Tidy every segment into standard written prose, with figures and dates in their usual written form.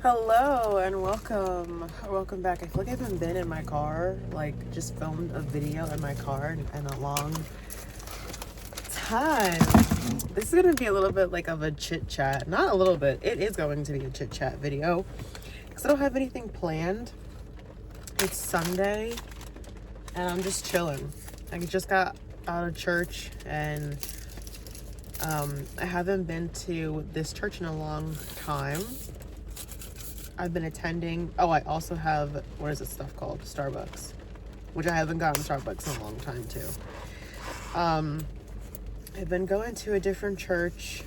Hello and welcome back. I feel like I haven't been in my car, like just filmed a video in my car in a long time. This is gonna be a little bit like of a chit chat. Not a little bit, it is going to be a chit chat video because I don't have anything planned. It's Sunday and I'm just chilling. I just got out of church and I haven't been to this church in a long time. I've been attending. Oh, I also have, what is this stuff called? Starbucks, which I haven't gotten Starbucks in a long time too. I've been going to a different church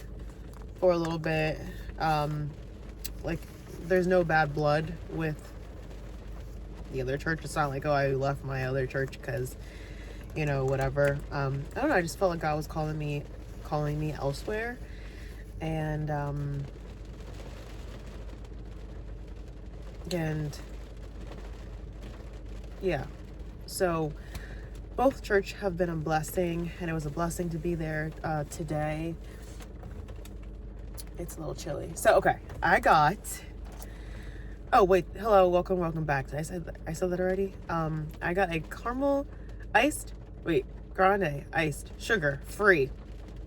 for a little bit. Like, there's no bad blood with the other church. It's not like, oh, I left my other church because, whatever. I don't know. I just felt like God was calling me elsewhere, and yeah, so both church have been a blessing, and it was a blessing to be there today. It's a little chilly, so okay, oh wait, hello, welcome back. I said that already. I got a grande iced sugar free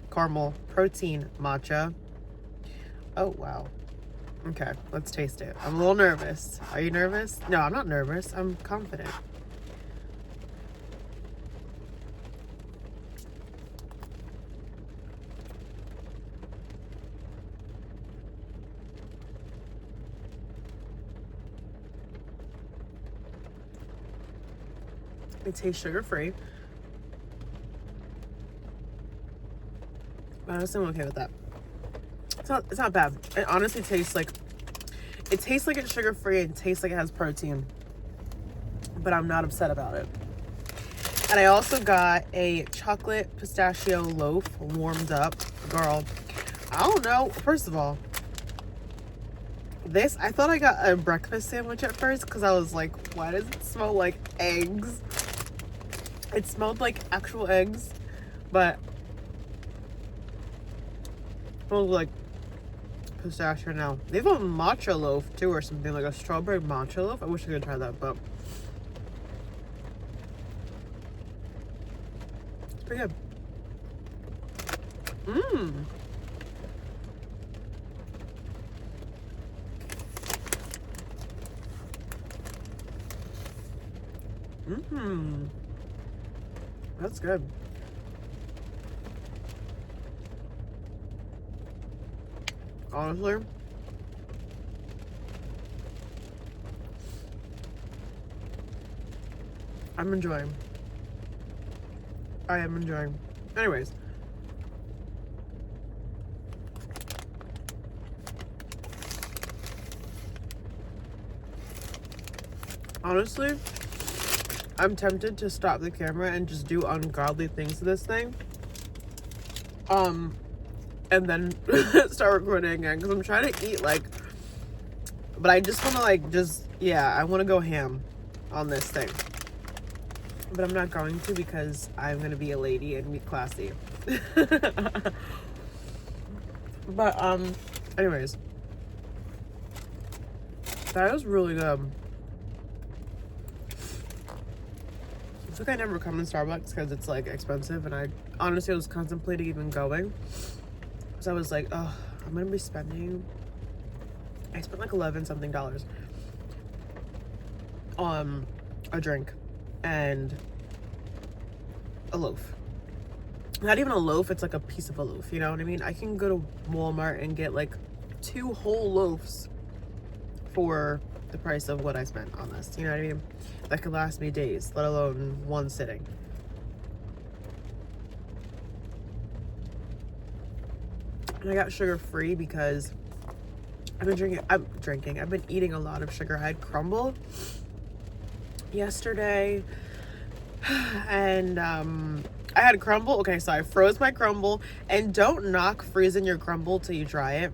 caramel protein matcha. Oh wow. Okay, let's taste it. I'm a little nervous. Are you nervous? No, I'm not nervous. I'm confident. It tastes sugar-free. Honestly, I'm okay with that. It's not bad. It honestly tastes like it's sugar-free and tastes like it has protein. But I'm not upset about it. And I also got a chocolate pistachio loaf warmed up. Girl, I don't know. First of all, I thought I got a breakfast sandwich at first because I was like, why does it smell like eggs? It smelled like actual eggs, but it smelled like pistachio now. They have a matcha loaf too, or something like a strawberry matcha loaf. I wish I could try that, but it's pretty good. That's good. Honestly, I'm enjoying. I am enjoying. Anyways, honestly, I'm tempted to stop the camera and just do ungodly things to this thing. And then start recording again because I'm trying to eat but I just want to I want to go ham on this thing. But I'm not going to because I'm going to be a lady and be classy. But, anyways. That was really good. It's like I never come in Starbucks because it's like expensive, and I honestly was contemplating even going. So I was like, oh, I'm gonna be spending. I spent like $11 something on a drink and a loaf. Not even a loaf, it's like a piece of a loaf, you know what I mean? I can go to Walmart and get like 2 whole loaves for the price of what I spent on this, you know what I mean? That could last me days, let alone one sitting. And I got sugar free because I've been eating a lot of sugar. I had crumble yesterday and I had crumble. Okay, so I froze my crumble, and don't knock freezing your crumble till you try it.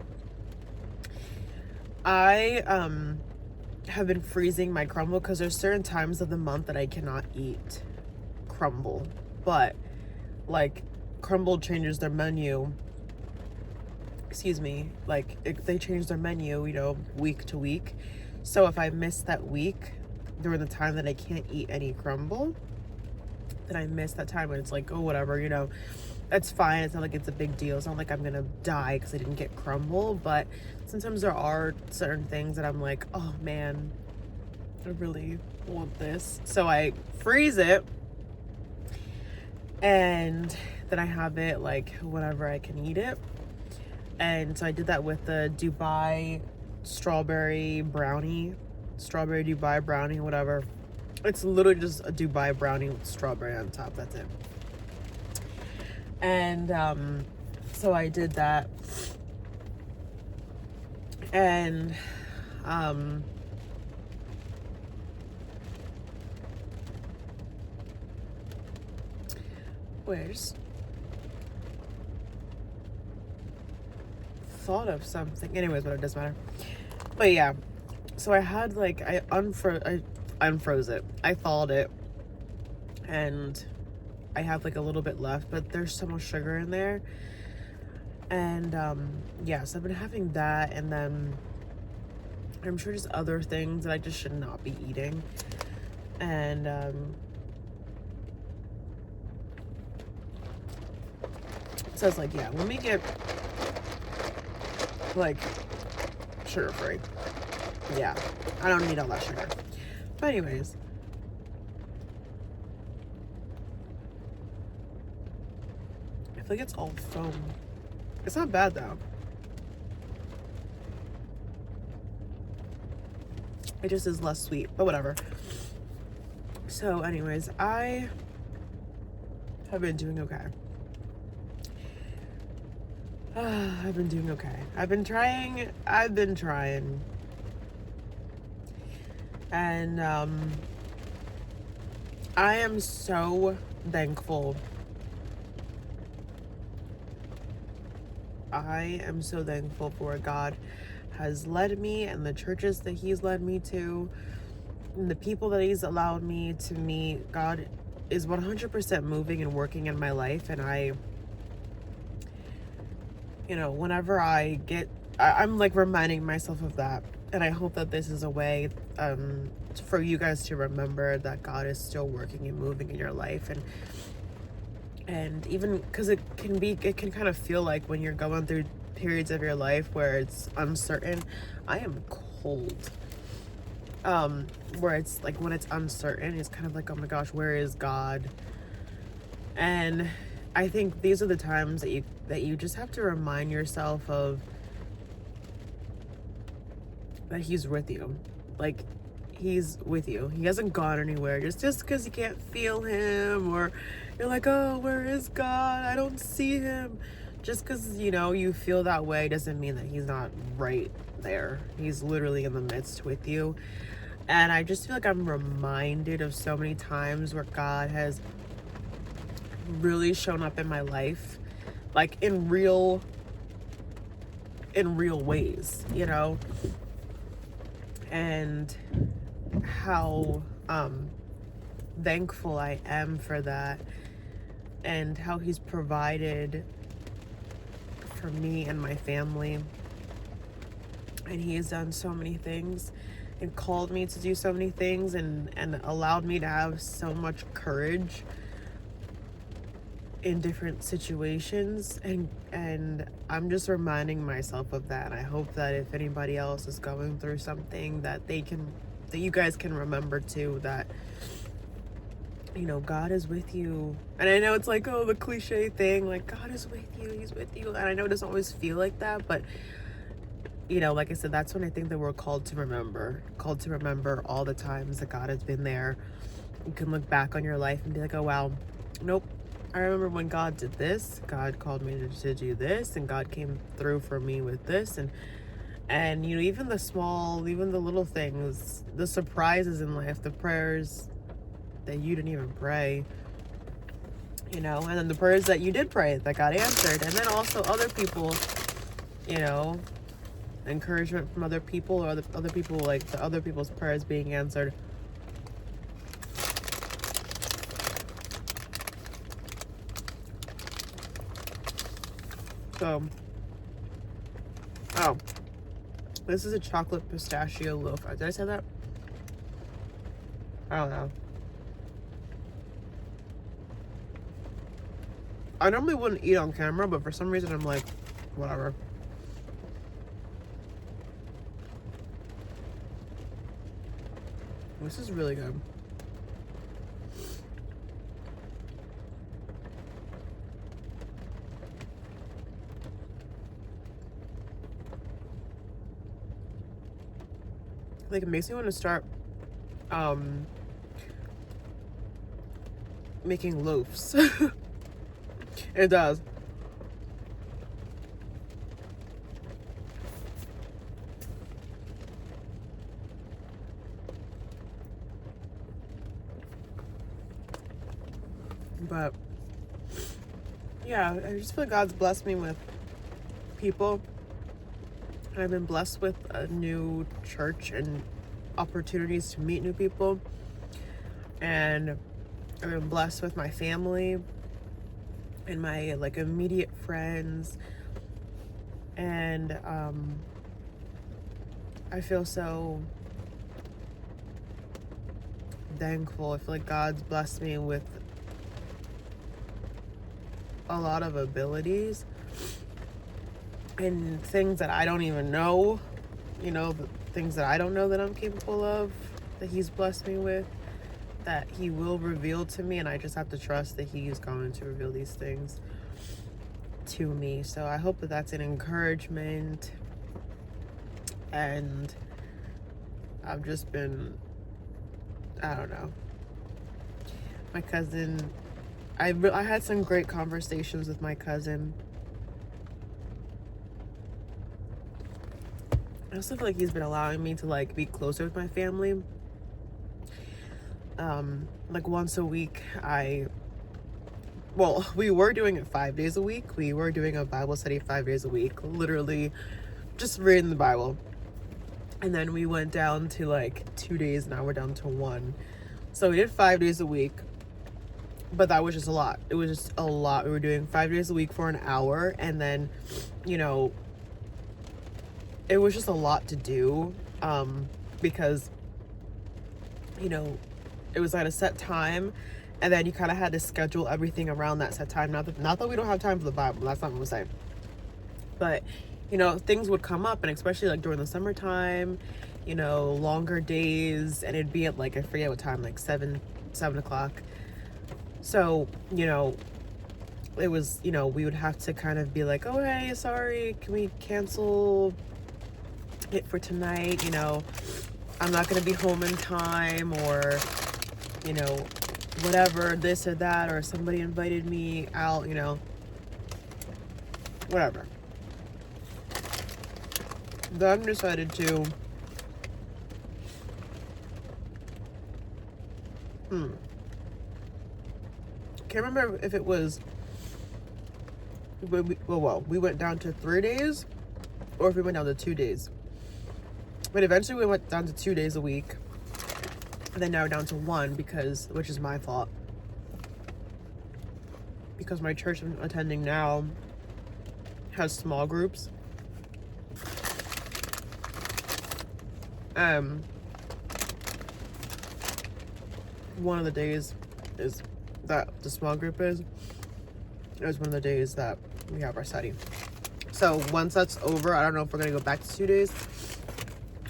I have been freezing my crumble because there's certain times of the month that I cannot eat crumble, but like Crumble changes their menu excuse me, like they change their menu, you know, week to week. So if I miss that week during the time that I can't eat any crumble, then I miss that time, and it's like, oh, whatever, you know, that's fine. It's not like it's a big deal. It's not like I'm gonna die because I didn't get crumble. But sometimes there are certain things that I'm like, oh man, I really want this. So I freeze it, and then I have it like whenever I can eat it. And so I did that with the Dubai strawberry Dubai brownie, whatever. It's literally just a Dubai brownie with strawberry on top. That's it. And so I did that. And where's thought of something, anyways, but it doesn't matter. But yeah, so I had like I unfroze it, I thawed it, and I have like a little bit left, but there's so much sugar in there. And yeah, so I've been having that, and then I'm sure just other things that I just should not be eating. And so it's like, yeah, let me get like sugar free. Yeah, I don't need all that sugar. But anyways, I feel like it's all foam. It's not bad though. It just is less sweet, but whatever. So anyways, I have been doing okay. I've been doing okay. I've been trying. And I am so thankful. I am so thankful for where God has led me, and the churches that he's led me to, and the people that he's allowed me to meet. God is 100% moving and working in my life, and I, you know, whenever I get, I'm like reminding myself of that. And I hope that this is a way for you guys to remember that God is still working and moving in your life. And even because it can kind of feel like when you're going through periods of your life where it's uncertain. I am cold. Where it's like when it's uncertain, it's kind of like, oh my gosh, where is God? And I think these are the times that you just have to remind yourself of that he's with you. Like, he's with you. He hasn't gone anywhere. Just because you can't feel him, or you're like, oh, where is God? I don't see him. Just because, you know, you feel that way doesn't mean that he's not right there. He's literally in the midst with you. And I just feel like I'm reminded of so many times where God has really shown up in my life, like in real ways, you know, and how thankful I am for that, and how he's provided for me and my family. And he has done so many things and called me to do so many things, and allowed me to have so much courage in different situations, and I'm just reminding myself of that. And I hope that if anybody else is going through something, that you guys can remember too, that, you know, God is with you. And I know it's like, oh, the cliche thing, like, God is with you, he's with you. And I know it doesn't always feel like that, but, you know, like I said, that's when I think that we're called to remember all the times that God has been there. You can look back on your life and be like, oh wow, nope, I remember when God did this, God called me to do this, and God came through for me with this. And you know, even the little things, the surprises in life, the prayers that you didn't even pray, you know, and then the prayers that you did pray that got answered. And then also other people, you know, encouragement from other people, or other people, like the other people's prayers being answered. So This is a chocolate pistachio loaf. Did I say that? I don't know. I normally wouldn't eat on camera, but for some reason I'm like, whatever. This is really good. Like, it makes me want to start making loaves. It does. But yeah, I just feel like God's blessed me with people. I've been blessed with a new church and opportunities to meet new people. And I've been blessed with my family and my like immediate friends. And I feel so thankful. I feel like God's blessed me with a lot of abilities and things that I don't even know, you know, the things that I don't know that I'm capable of, that He's blessed me with, that He will reveal to me, and I just have to trust that He is going to reveal these things to me. So I hope that that's an encouragement. And I've just been, I don't know, my cousin, I had some great conversations with my cousin. I also feel like he's been allowing me to like be closer with my family. Like once a week, we were doing it 5 days a week. We were doing a Bible study 5 days a week, literally just reading the Bible. And then we went down to like 2 days. Now we're down to 1. So we did 5 days a week, but that was just a lot. It was just a lot. We were doing 5 days a week for an hour. And then, you know, it was just a lot to do, because, you know, it was at a set time, and then you kind of had to schedule everything around that set time. Not that we don't have time for the Bible. That's not what I'm saying. But, you know, things would come up, and especially like during the summertime, you know, longer days, and it'd be at like, I forget what time, like 7 o'clock. So, you know, it was, you know, we would have to kind of be like, oh, hey, sorry, can we cancel it for tonight? You know, I'm not going to be home in time, or, you know, whatever, this or that, or somebody invited me out, you know, whatever. Then decided to can't remember if it was, we went down to 3 days, or if we went down to 2 days. But eventually we went down to 2 days a week, and then now we're down to 1, which is my fault, because my church I'm attending now has small groups. One of the days is that the small group is one of the days that we have our study. So once that's over, I don't know if we're gonna go back to 2 days.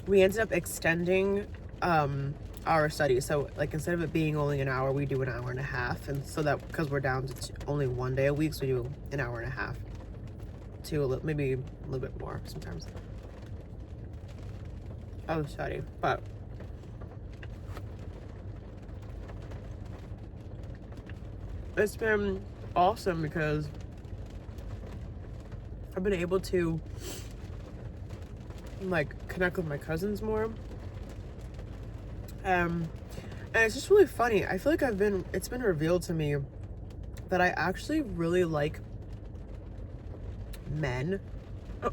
We ended up extending our study. So like, instead of it being only an hour, we do an hour and a half. And so that, because we're down to only 1 day a week, so we do an hour and a half to maybe a little bit more sometimes of study. But it's been awesome because I've been able to like connect with my cousins more. And it's just really funny. I feel like it's been revealed to me that I actually really like men. Oh,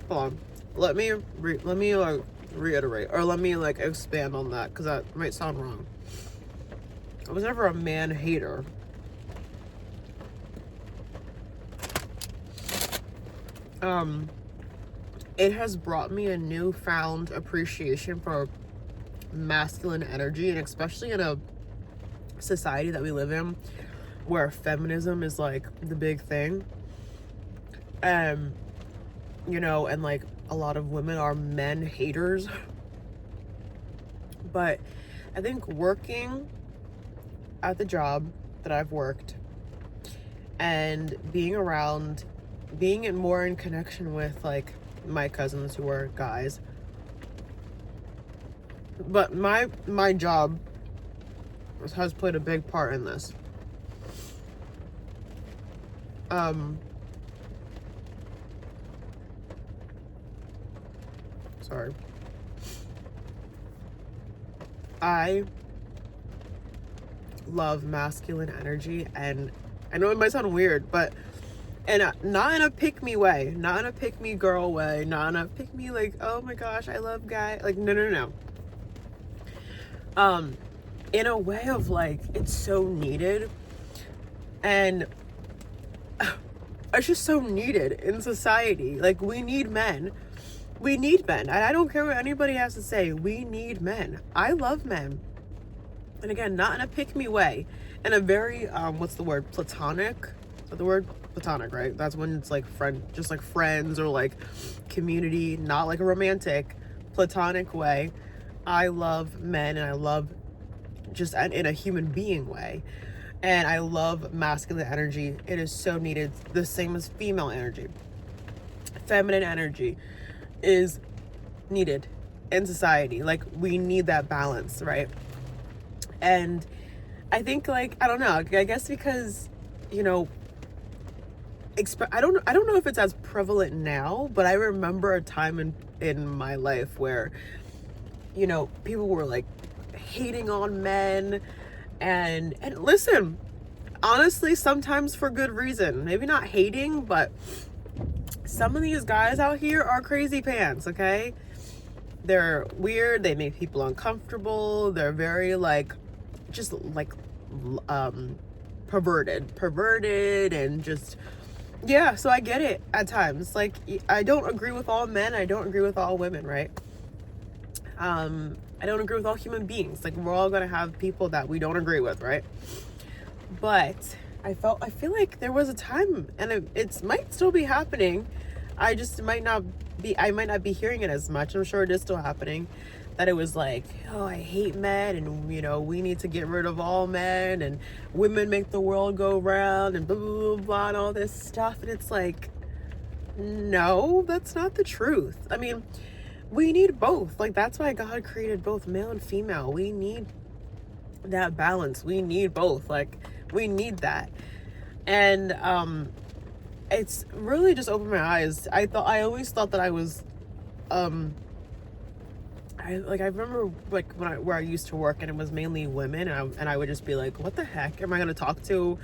hold on. Let me like reiterate, or let me like expand on that, because that might sound wrong. I was never a man hater. it has brought me a newfound appreciation for masculine energy, and especially in a society that we live in where feminism is like the big thing. You know, and like a lot of women are men haters. But I think working at the job that I've worked and being more in connection with like my cousins who are guys, but my job has played a big part in this. Sorry. I love masculine energy, and I know it might sound weird, but not in a pick me way, not in a pick me girl way, not in a pick me like, oh my gosh, I love guy, like no. In a way of like, it's so needed, and it's just so needed in society. Like, we need men. And I don't care what anybody has to say. We need men. I love men. And again, not in a pick me way. In a very, what's the word? Platonic? Is that the word? Platonic, right? That's when it's like just like friends or like community, not like a romantic, platonic way. I love men, and I love just in a human being way. And I love masculine energy. It is so needed. The same as female energy. Feminine energy is needed in society. Like, we need that balance, right? And I think, like, I don't know, I guess because, you know, I don't know if it's as prevalent now, but I remember a time in my life where, you know, people were like hating on men, and listen, honestly, sometimes for good reason. Maybe not hating, but some of these guys out here are crazy pants, okay? They're weird, they make people uncomfortable, they're very like, just like perverted and just, yeah. So I get it at times. Like, I don't agree with all men, I don't agree with all women, right? I don't agree with all human beings. Like, we're all gonna have people that we don't agree with, right? But I feel like there was a time, and it might still be happening. I might not be hearing it as much. I'm sure it is still happening. That it was like, oh, I hate men, and, you know, we need to get rid of all men, and women make the world go round, and blah, blah, blah, blah, and all this stuff. And it's like, no, that's not the truth. I mean, we need both. Like, that's why God created both male and female. We need that balance. We need both. Like, we need that. And it's really just opened my eyes. I always thought that I was I remember like where I used to work, and it was mainly women, and I would just be like, what the heck am I gonna talk to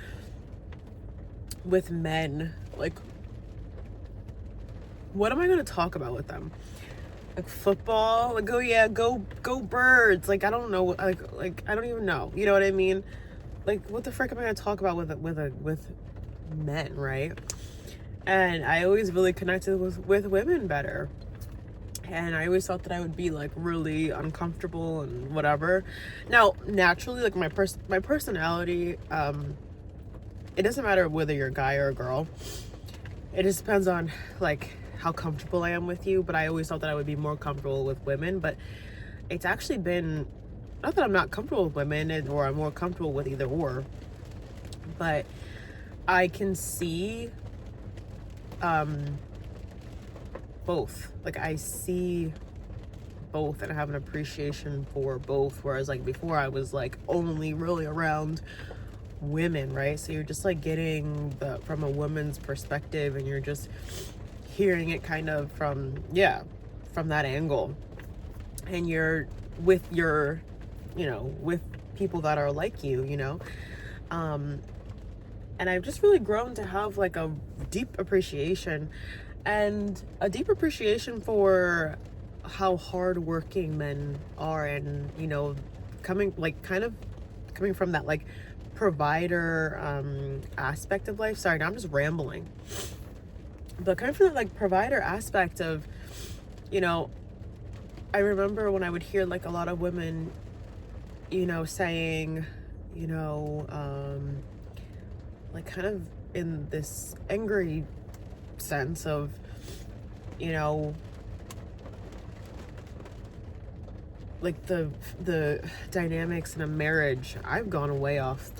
with men? Like, what am I gonna talk about with them? Like, football? Like, oh yeah, go Birds. Like, I don't know, like I don't even know, you know what I mean? Like, what the frick am I gonna talk about with men, right? And I always really connected with women better. And I always thought that I would be like really uncomfortable and whatever. Now, naturally, like, my personality, it doesn't matter whether you're a guy or a girl. It just depends on like how comfortable I am with you. But I always thought that I would be more comfortable with women. But it's actually been, not that I'm not comfortable with women, or I'm more comfortable with either or, but I can see both. Like, I see both, and I have an appreciation for both. Whereas like before, I was like only really around women, right? So you're just like getting from a woman's perspective, and you're just hearing it kind of from that angle, and you're with your, you know, with people that are like you know. And I've just really grown to have like a deep appreciation for how hardworking men are, and, you know, coming from that like provider aspect of life. Sorry, now I'm just rambling. But coming from that like provider aspect of, you know, I remember when I would hear like a lot of women, you know, saying, you know, like kind of in this angry sense of, you know, like the dynamics in a marriage. I've gone way off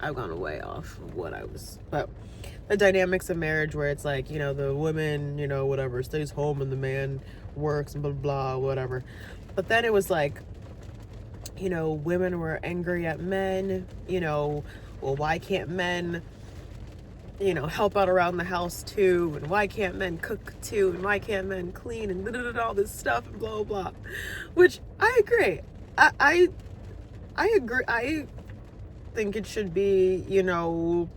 of what I was, but the dynamics of marriage where it's like, you know, the woman, you know, whatever, stays home and the man works and blah blah whatever. But then it was like, you know, women were angry at men, you know, well, why can't men, you know, help out around the house too, and why can't men cook too, and why can't men clean, and all this stuff and blah blah, which I agree. I agree. I think it should be, you know,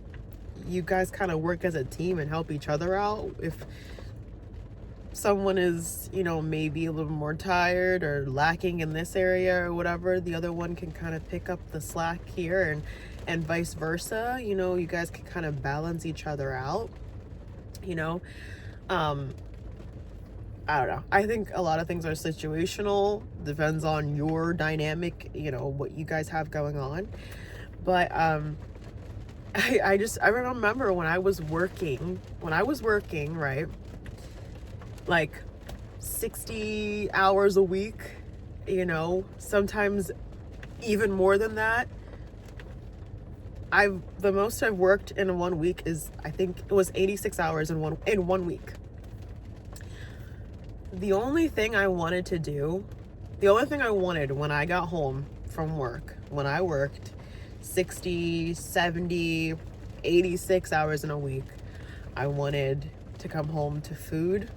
you guys kind of work as a team and help each other out. If someone is, you know, maybe a little more tired or lacking in this area or whatever, the other one can kind of pick up the slack here, and vice versa. You know, you guys can kind of balance each other out, you know. I don't know. I think a lot of things are situational, depends on your dynamic, you know, what you guys have going on. But I remember when I was working, right, like 60 hours a week, you know, sometimes even more than that. The most I've worked in 1 week is, I think it was 86 hours in one week. The only thing I wanted when I got home from work, when I worked 60, 70, 86 hours in a week, I wanted to come home to food,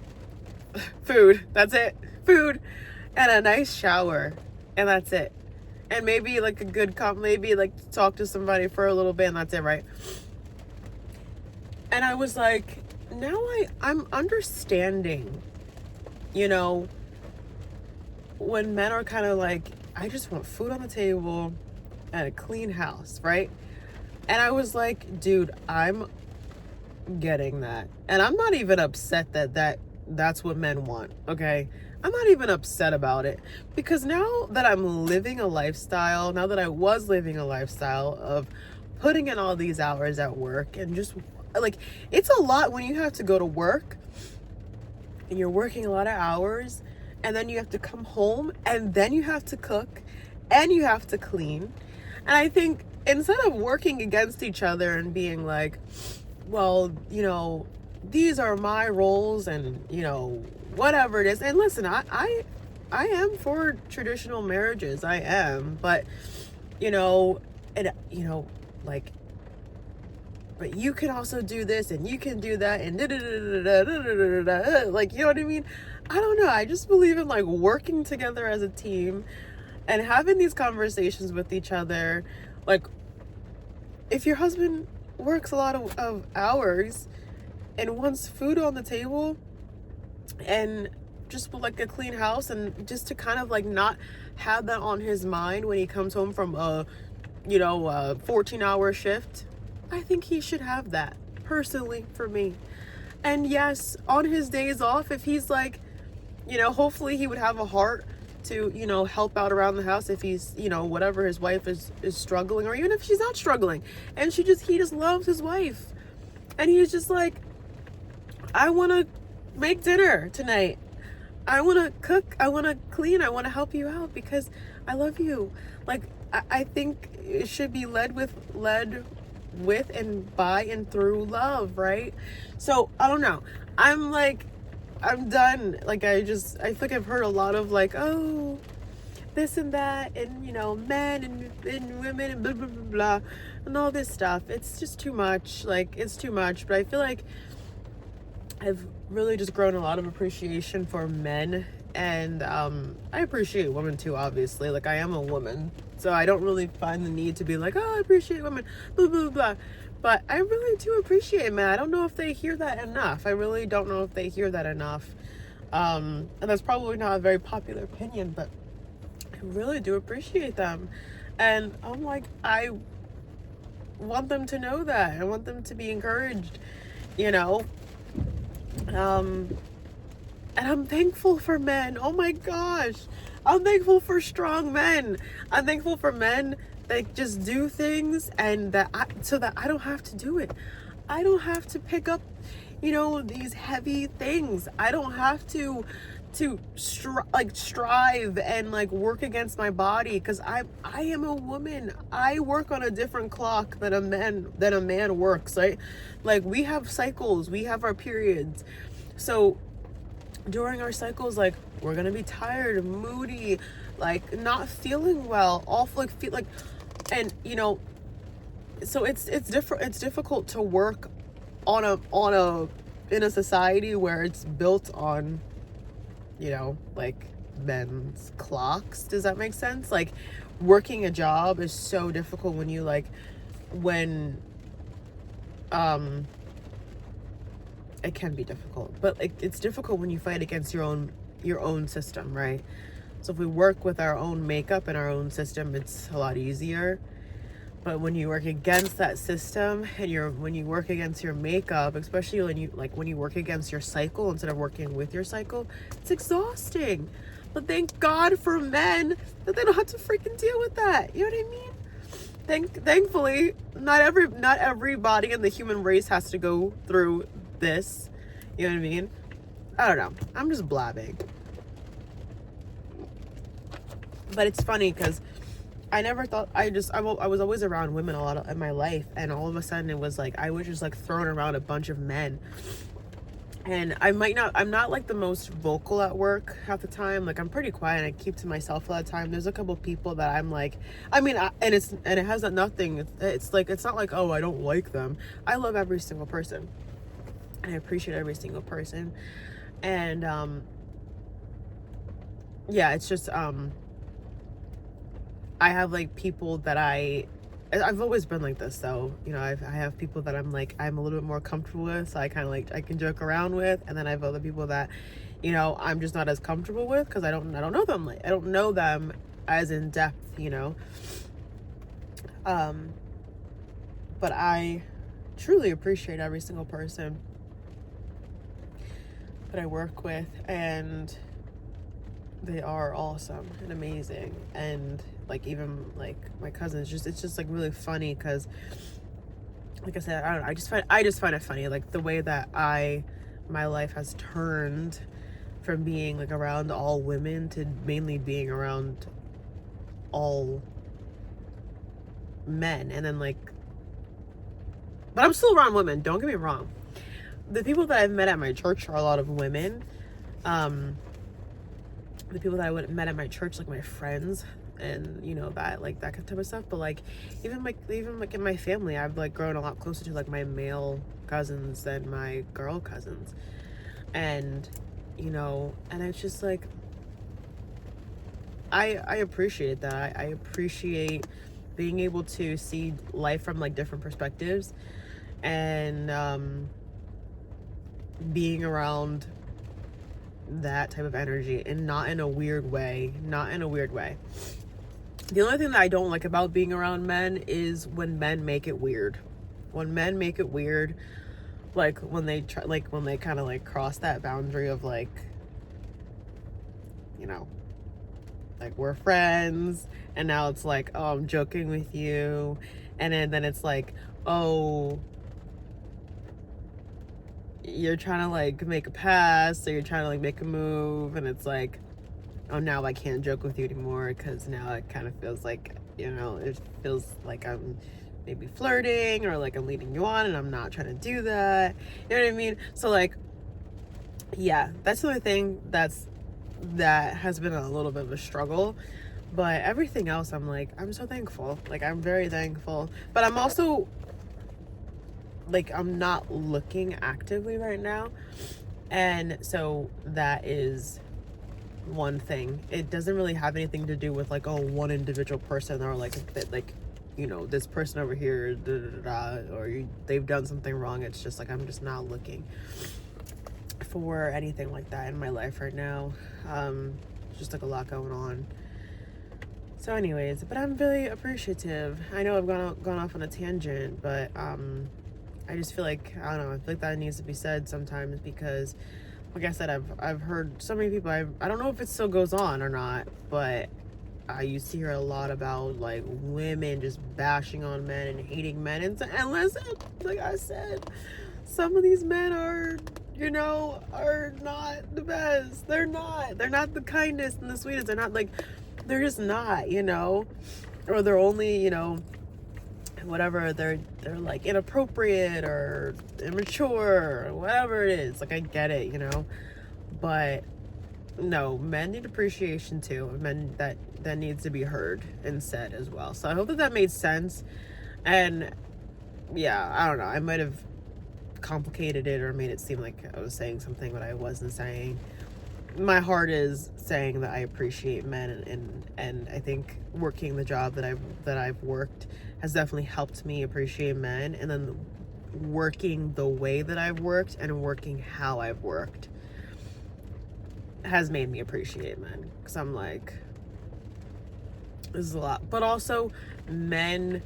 that's it, food, and a nice shower, and that's it. And maybe like a good maybe like talk to somebody for a little bit, and that's it, right? And I was like, now I'm understanding, you know, when men are kind of like, I just want food on the table and a clean house, right? And I was like, dude, I'm getting that. And I'm not even upset that's what men want, okay? I'm not even upset about it, because now that I was living a lifestyle of putting in all these hours at work, and just like, it's a lot when you have to go to work and you're working a lot of hours, and then you have to come home, and then you have to cook, and you have to clean. And I think instead of working against each other and being like, well, you know, these are my roles, and, you know, whatever it is. And listen, I am for traditional marriages. I am, but, you know, and, you know, like, but you can also do this, and you can do that, and like, you know what I mean? I don't know. I just believe in like working together as a team and having these conversations with each other. Like, if your husband works a lot of hours and wants food on the table, and just like a clean house, and just to kind of like not have that on his mind when he comes home from a 14-hour shift, I think he should have that, personally, for me. And yes, on his days off, if he's like, you know, hopefully he would have a heart to, you know, help out around the house if he's, you know, whatever, his wife is struggling, or even if she's not struggling, and he just loves his wife, and he's just like, I want to make dinner tonight, I want to cook, I want to clean, I want to help you out because I love you. Like, I think it should be led with and by and through love, right? So I don't know, I'm done. Like, I feel like I've heard a lot of like, oh, this and that, and, you know, men and women and blah blah blah blah and all this stuff. It's just too much. Like, it's too much. But I feel like I've really just grown a lot of appreciation for men, and I appreciate women too, obviously. Like, I am a woman, so I don't really find the need to be like, oh, I appreciate women, blah blah blah. But I really do appreciate men. I don't know if they hear that enough. I really don't know if they hear that enough. And that's probably not a very popular opinion, but I really do appreciate them. And I'm like, I want them to know that. I want them to be encouraged, you know. And I'm thankful for men. Oh my gosh. I'm thankful for strong men. I'm thankful for men that just do things and so that I don't have to do it. I don't have to pick up, these heavy things. I don't have to strive and like work against my body, because I am a woman. I work on a different clock than a man works, right? Like, we have cycles, we have our periods. So during our cycles, like, we're gonna be tired, moody, like not feeling well, awful, like feel like, and so it's different. It's difficult to work on a in a society where it's built on, like, men's clocks. Does that make sense? Like, working a job is so difficult when you it can be difficult, but it's difficult when you fight against your own system, right? So if we work with our own makeup and our own system, it's a lot easier. But when you work against that system, and when you work against your makeup, especially when you work against your cycle instead of working with your cycle, it's exhausting. But thank God for men that they don't have to freaking deal with that. You know what I mean? Thankfully, not everybody in the human race has to go through this. You know what I mean? I don't know. I'm just blabbing. But it's funny because I never thought, I was always around women a lot in my life, and all of a sudden it was like I was just like thrown around a bunch of men. And I'm not like the most vocal at work half the time. Like, I'm pretty quiet and I keep to myself a lot of time. There's a couple people that I'm like, and it has nothing. It's like, it's not like, oh, I don't like them. I love every single person. I appreciate every single person. And yeah, it's just I have like people that I've always been like this, though. I have people that I'm a little bit more comfortable with, so I kind of like, I can joke around with, and then I have other people that I'm just not as comfortable with, because I don't know them. Like, I don't know them as in depth, but I truly appreciate every single person that I work with, and they are awesome and amazing. And like, even like my cousins, it's just like really funny, because like I said, I don't know, I just find it funny, like the way that my life has turned from being like around all women to mainly being around all men. And then but I'm still around women, don't get me wrong. The people that I've met at my church are a lot of women. The people that I met at my church, like my friends, and that type of stuff. But like, even in my family, I've like grown a lot closer to like my male cousins than my girl cousins. And and it's just like, I appreciate that. I appreciate being able to see life from like different perspectives, and being around that type of energy, and not in a weird way. The only thing that I don't like about being around men is when men make it weird. Like when they try, like when they kind of like cross that boundary of like, like, we're friends, and now it's like, oh, I'm joking with you, and then it's like, oh, you're trying to like make a pass, or you're trying to like make a move, and it's like, oh, now I can't joke with you anymore, because now it kind of feels like, it feels like I'm maybe flirting, or like I'm leading you on, and I'm not trying to do that. You know what I mean? So like, yeah, that's the only thing that has been a little bit of a struggle. But everything else, I'm so thankful. Like, I'm very thankful. But I'm also like, I'm not looking actively right now, and so that is one thing. It doesn't really have anything to do with like, oh, one individual person, or like this person over here, or they've done something wrong. It's just like, I'm just not looking for anything like that in my life right now. Just like a lot going on. So anyways, but I'm really appreciative. I know I've gone off on a tangent, but I just feel like, I don't know, I feel like that needs to be said sometimes, because like I said, I've heard so many people, I don't know if it still goes on or not, but I used to hear a lot about like women just bashing on men and hating men, and listen, like I said, some of these men are, you know, are not the best. They're not the kindest and the sweetest. They're just not, you know, or they're only, you know, whatever, they're like inappropriate or immature or whatever it is. Like, I get it, you know, but no, men need appreciation too. Men, that needs to be heard and said as well. So I hope that made sense. And yeah, I don't know, I might have complicated it or made it seem like I was saying something that I wasn't saying. My heart is saying that I appreciate men, and I think working the job that I've worked has definitely helped me appreciate men, and then working the way that I've worked and working how I've worked has made me appreciate men, because I'm like, this is a lot. But also, men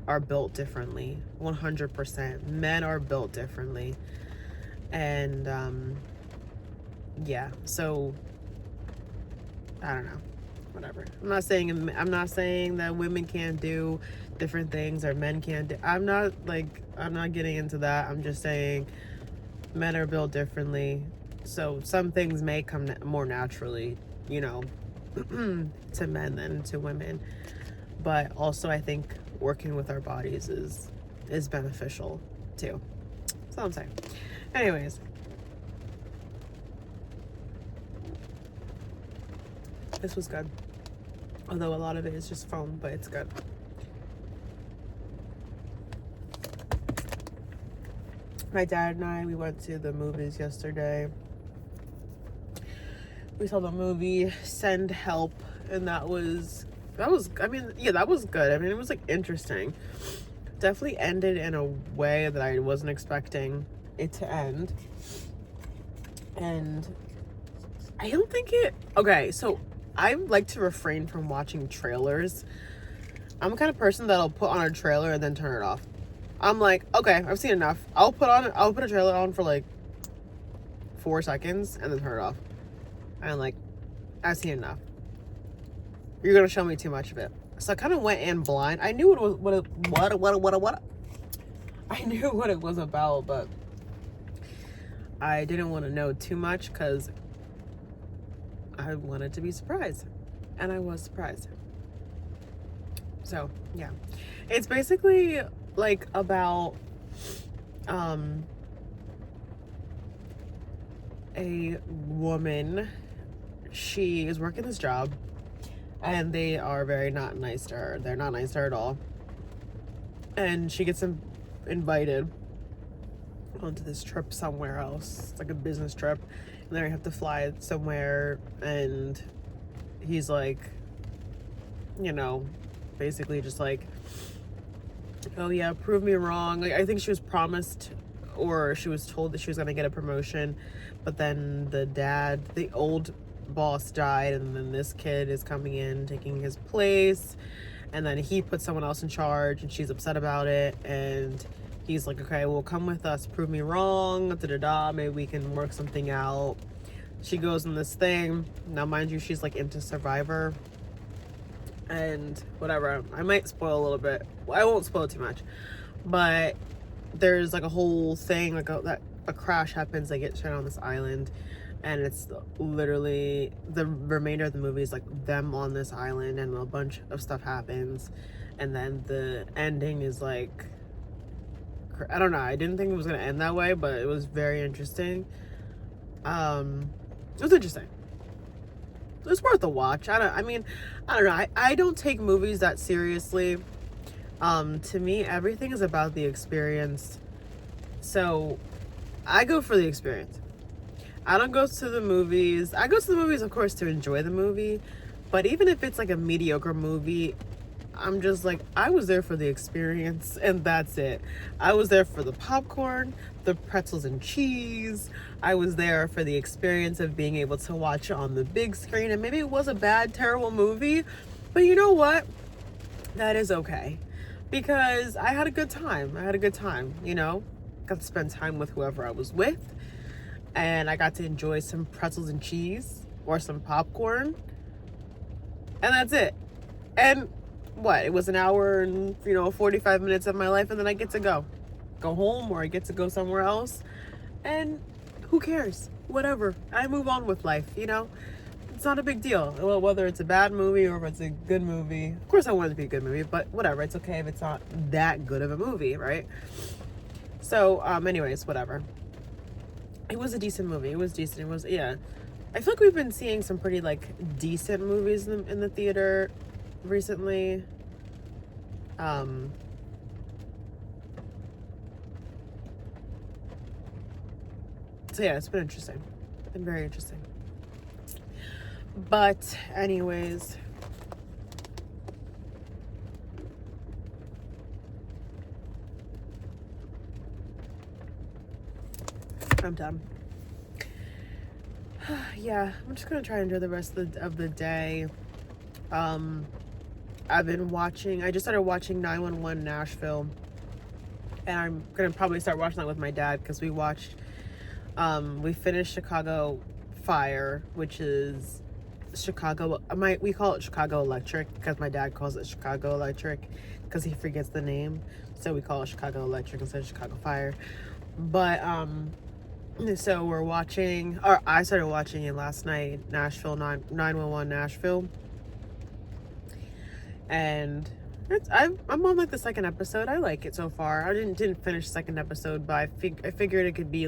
are built differently. 100%. Men are built differently. And yeah, so I don't know, whatever. I'm not saying that women can't do different things or men can't do. I'm not getting into that. I'm just saying men are built differently, so some things may come more naturally, you know, to men than to women. But also, I think working with our bodies is beneficial too. That's all I'm saying. Anyways, this was good, although a lot of it is just foam, but it's good. My dad and I, we went to the movies yesterday. We saw the movie Send Help, and that was I mean, yeah, that was good. I mean, it was like interesting. Definitely ended in a way that I wasn't expecting it to end. And I don't think okay, so I like to refrain from watching trailers. I'm the kind of person that'll put on a trailer and then turn it off. I'm like, okay, I've seen enough. I'll put a trailer on for like 4 seconds and then turn it off. And I'm like, I've seen enough. You're gonna show me too much of it. So I kind of went in blind. I knew what I knew what it was about, but I didn't want to know too much because I wanted to be surprised, and I was surprised. So yeah, it's basically like about a woman. She is working this job, and they are very not nice to her. They're not nice to her at all. And she gets invited onto this trip somewhere else. It's like a business trip, and they have to fly somewhere, and he's like, you know, basically just like, oh yeah, prove me wrong. Like, I think she was promised, or she was told that she was gonna get a promotion, but then the old boss died, and then this kid is coming in taking his place, and then he put someone else in charge, and she's upset about it, and he's like, okay, well, come with us, prove me wrong, maybe we can work something out. She goes in this thing. Now, mind you, she's like into Survivor and whatever. I might spoil a little bit. I won't spoil too much, but there's like a whole thing, like a crash happens. They get stranded on this island, and it's literally the remainder of the movie is like them on this island, and a bunch of stuff happens, and then the ending is like, I don't know, I didn't think it was gonna end that way, but it was very interesting. It was interesting. It's worth a watch. I don't know. I don't take movies that seriously. To me, everything is about the experience. So I go for the experience. I don't go to the movies. I go to the movies, of course, to enjoy the movie. But even if it's like a mediocre movie, I'm just like, I was there for the experience, and that's it. I was there for the popcorn, the pretzels and cheese. I was there for the experience of being able to watch it on the big screen. And maybe it was a bad, terrible movie, but you know what? That is okay, because I had a good time. You know, got to spend time with whoever I was with, and I got to enjoy some pretzels and cheese or some popcorn, and that's it. And what, it was an hour and 45 minutes of my life, and then I get to go home, or I get to go somewhere else, and who cares? Whatever, I move on with life. It's not a big deal. Well, whether it's a bad movie or if it's a good movie. Of course I want it to be a good movie, but whatever, it's okay if it's not that good of a movie, right? So anyways, whatever. It was a decent movie. It was decent. It was, yeah. I feel like we've been seeing some pretty decent movies in the theater recently. So yeah, it's been interesting. Been very interesting. But anyways, I'm done. Yeah, I'm just gonna try and enjoy the rest of the day. I just started watching 911 Nashville, and I'm gonna probably start watching that with my dad, because we finished Chicago Fire, which is Chicago, we call it Chicago Electric because my dad calls it Chicago Electric because he forgets the name, so we call it Chicago Electric instead of Chicago Fire. But so I started watching it last night, 911 Nashville, and I'm on the second episode. I like it so far. I didn't finish the second episode, but I figured it could be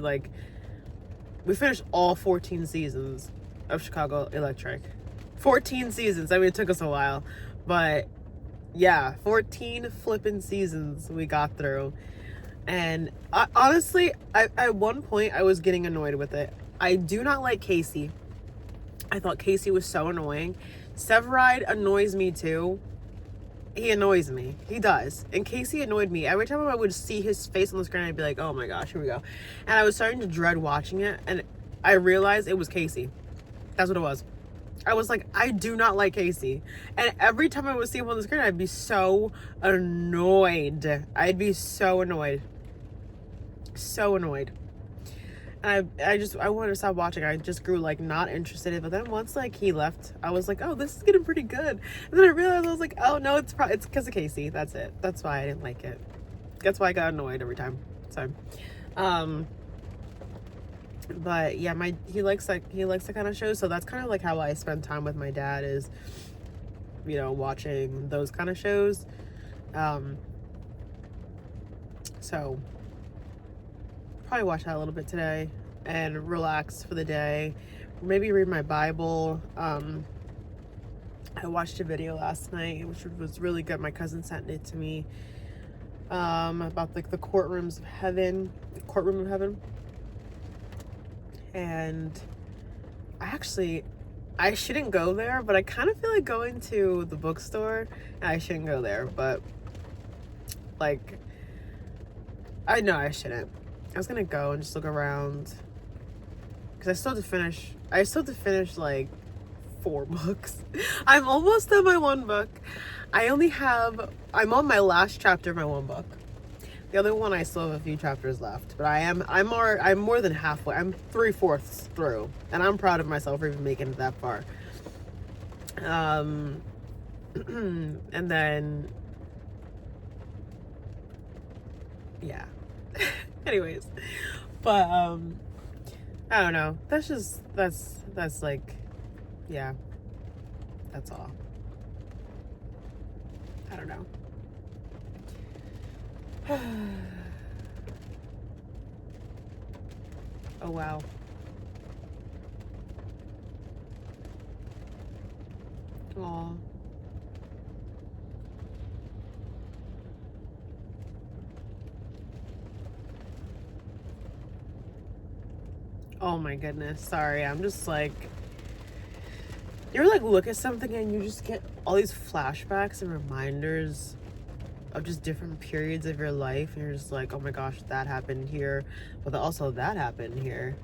we finished all 14 seasons of Chicago Electric. 14 seasons. I mean, it took us a while, but yeah, 14 flipping seasons we got through. And honestly, at one point I was getting annoyed with it. I do not like Casey. I thought Casey was so annoying. Severide annoys me too. He annoys me. He does. And Casey annoyed me. Every time I would see his face on the screen, I'd be like, oh my gosh, here we go. And I was starting to dread watching it, and I realized it was Casey. That's what it was. I was like, I do not like Casey. And every time I would see him on the screen, I'd be so annoyed. I'd be so annoyed. So annoyed. And I wanted to stop watching. I just grew not interested in it. But then once he left, I was like, oh, this is getting pretty good. And then I realized, I was like, oh no, it's because of Casey. That's it. That's why I didn't like it. That's why I got annoyed every time. So but yeah, he likes that kind of show. So that's kind of how I spend time with my dad, is watching those kind of shows. So probably watch that a little bit today and relax for the day. Maybe read my Bible. I watched a video last night, which was really good. My cousin sent it to me, about the courtroom of heaven. And I shouldn't go there, but I kind of feel like going to the bookstore. And I shouldn't go there, but I know I shouldn't. I was gonna go and just look around, because I still have to finish 4 books. I'm almost done my 1 book. I'm on my last chapter of my 1 book. The other one, I still have a few chapters left, but I'm more than halfway. I'm 3/4 through, and I'm proud of myself for even making it that far. And then yeah. Anyways, but I don't know. That's yeah. That's all. I don't know. Oh wow. Aw. Oh my goodness, sorry. I'm just you ever look at something and you just get all these flashbacks and reminders of just different periods of your life, and you're just like, oh my gosh, that happened here, but then also that happened here.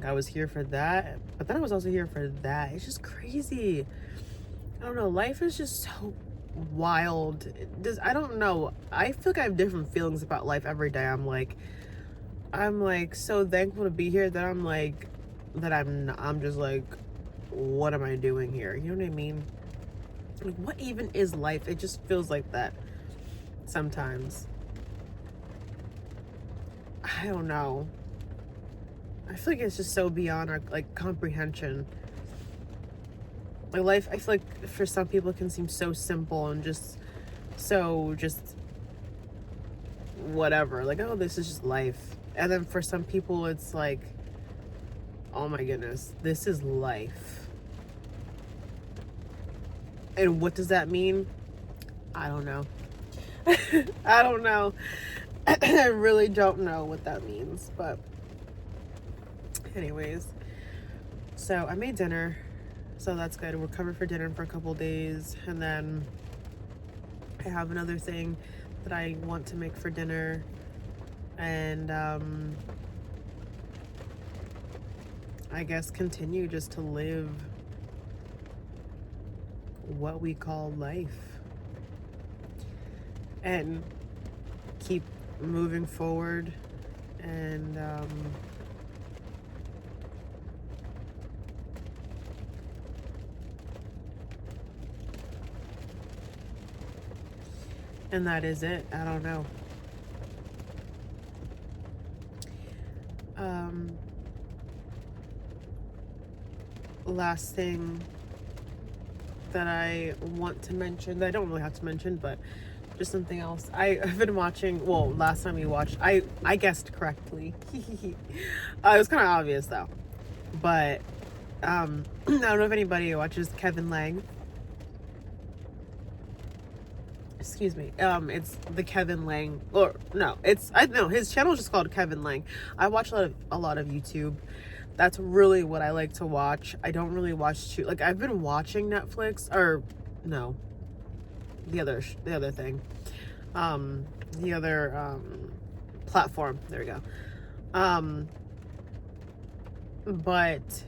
I was here for that, but then I was also here for that. It's just crazy. I don't know, life is just so wild. I don't know, I feel like I have different feelings about life every day. I'm like, I'm like so thankful to be here that I'm just like, what am I doing here? You know what I mean? Like, what even is life? It just feels like that sometimes. I don't know. I feel like it's just so beyond our like comprehension. Like life, I feel like for some people it can seem so simple and just whatever. Like, oh, this is just life. And then for some people it's like, oh my goodness, this is life. And what does that mean? I don't know. I don't know. I really don't know what that means. But anyways, so I made dinner. So that's good. We're covered for dinner for a couple days. And then I have another thing that I want to make for dinner. And I guess continue just to live what we call life. And keep moving forward. And and that is it. I don't know. Last thing that I want to mention, that I don't really have to mention, but just something else. I've been watching, well, last time we watched, I guessed correctly. It was kind of obvious though. But I don't know if anybody watches Kevin Lang. Excuse me. It's the Kevin Lang, or no, his channel is just called Kevin Lang. I watch a lot of YouTube. That's really what I like to watch. I don't really watch like I've been watching Netflix, or no, the other thing, the other platform. There we go. But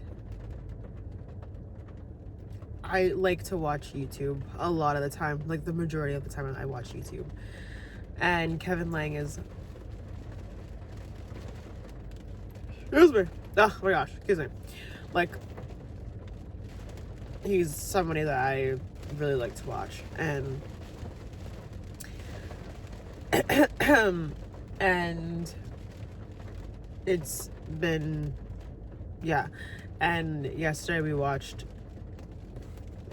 I like to watch YouTube a lot of the time, like the majority of the time I watch YouTube. And Kevin Lang is, excuse me, oh my gosh, excuse me, like, he's somebody that I really like to watch. And and it's been, yeah. And yesterday we watched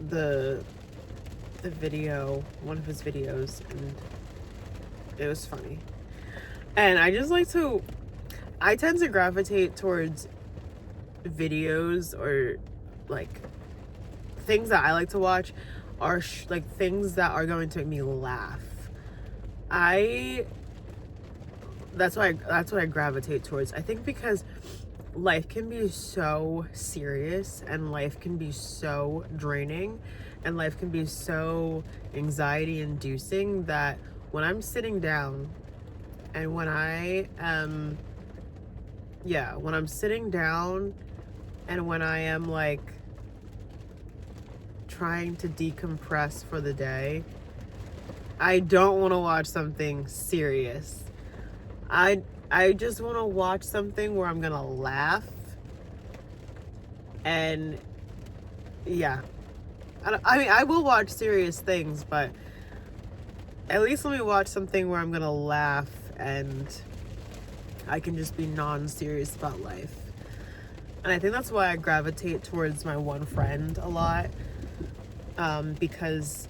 the video, one of his videos, and it was funny. And I just like to, I tend to gravitate towards videos, or like things that I like to watch are like things that are going to make me laugh. That's what I gravitate towards. I think because life can be so serious, and life can be so draining, and life can be so anxiety inducing, that when I'm sitting down and when I'm sitting down and when I am like trying to decompress for the day, I don't want to watch something serious. I just want to watch something where I'm gonna laugh. And yeah, I mean, I will watch serious things, but at least let me watch something where I'm gonna laugh and I can just be non-serious about life. And I think that's why I gravitate towards my one friend a lot, because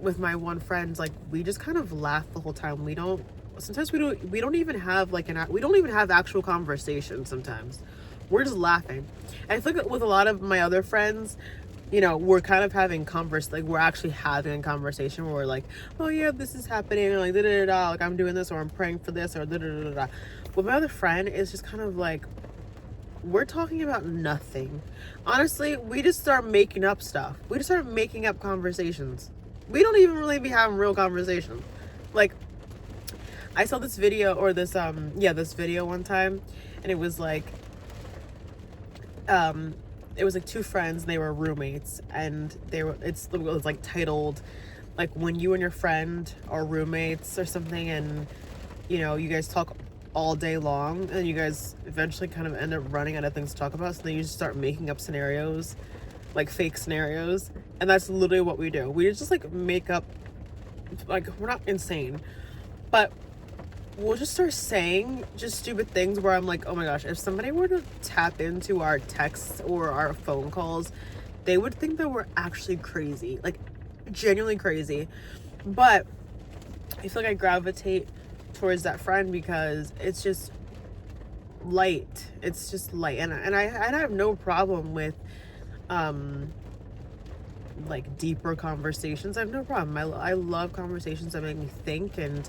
with my one friend, like, we just kind of laugh the whole time. We don't even have like we don't even have actual conversations sometimes. We're just laughing. And I feel like with a lot of my other friends, you know, we're kind of having like we're actually having a conversation where we're like, oh yeah, this is happening, or like da da da, like I'm doing this, or I'm praying for this, or da da da da. With my other friend, it's just kind of like we're talking about nothing. Honestly, we just start making up stuff. We just start making up conversations. We don't even really be having real conversations. Like, I saw this video, or this video one time, and it was like two friends, and they were roommates, and it was like titled like when you and your friend are roommates or something, and you know, you guys talk all day long, and you guys eventually kind of end up running out of things to talk about, so then you just start making up scenarios, like fake scenarios. And that's literally what we do. We just like make up, like, we're not insane, but we'll just start saying just stupid things where I'm like, oh my gosh, if somebody were to tap into our texts or our phone calls, they would think that we're actually crazy, like genuinely crazy. But I feel like I gravitate towards that friend because it's just light. It's just light, and I have no problem with like deeper conversations. I have no problem. I love conversations that make me think and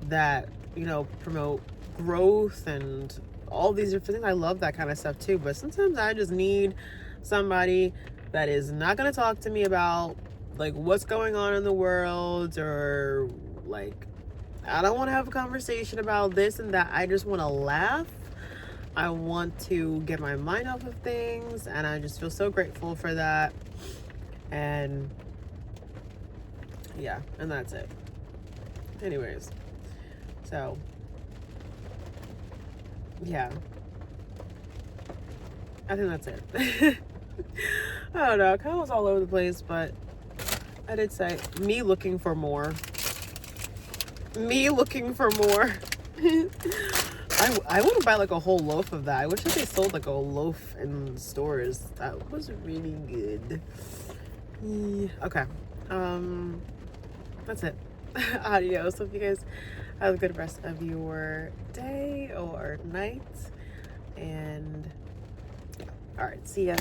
that, you know, promote growth and all these different things. I love that kind of stuff too. But sometimes I just need somebody that is not going to talk to me about like what's going on in the world, or like, I don't want to have a conversation about this and that. I just want to laugh. I want to get my mind off of things, and I just feel so grateful for that. And yeah, and that's it. Anyways, so yeah, I think that's it. I don't know, kind of was all over the place, but I did say me looking for more. I want to buy like a whole loaf of that. I wish that they sold like a loaf in stores. That was really good. Okay. That's it. Adios. Hope you guys have a good rest of your day or night. And yeah. All right. See ya.